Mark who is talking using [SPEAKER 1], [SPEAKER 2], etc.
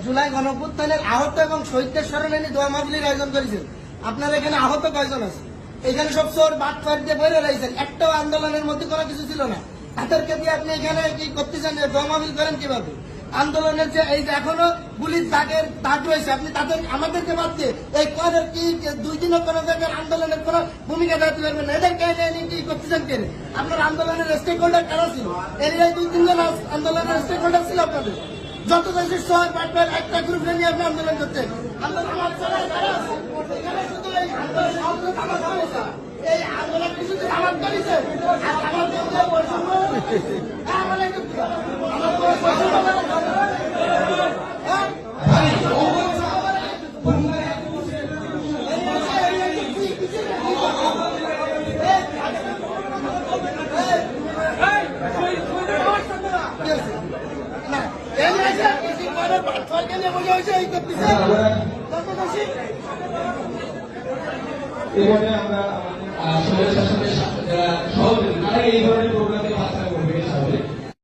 [SPEAKER 1] জুলাই গণঅভ্যুত্থানের আহত এবং শহীদদের স্মরণে নিয়ে দোয়া মাহফিলের আয়োজন করেছেন। আপনার এখানে আহত কয়জন আছে? এখানে সব চোর বাটপাট দিয়ে বইরে রয়েছেন, একটাও আন্দোলনের মধ্যে কোনো কিছু ছিল না। তাদেরকে দিয়ে আপনি এখানে কি করতেছেন? দোয়া মাহফিল করেন কিভাবে? আন্দোলনের যে এই যে এখনো পুলিশ দাগ রয়েছে, আপনি তাদের আমাদেরকে বাদ দিয়ে এই করের কি 2 দিনও কোনো জায়গার আন্দোলনের কোনো ভূমিকা দেখাতে পারবেন না। এদের কে কি করতেছেন কেন? আপনার আন্দোলনের স্টেক হোল্ডার কারা ছিল? এর 2-3 জন আন্দোলনের স্টেক হোল্ডার ছিল আপনাদের। যত দেশের শহর বাটবার একটা গ্রুপ নিয়ে আপনি আন্দোলন করতেন। এই আন্দোলন কিছু আমার করেছে
[SPEAKER 2] এবারে আমরা স্বৈরশাসনের যারা সহযোগী তারা এই ধরনের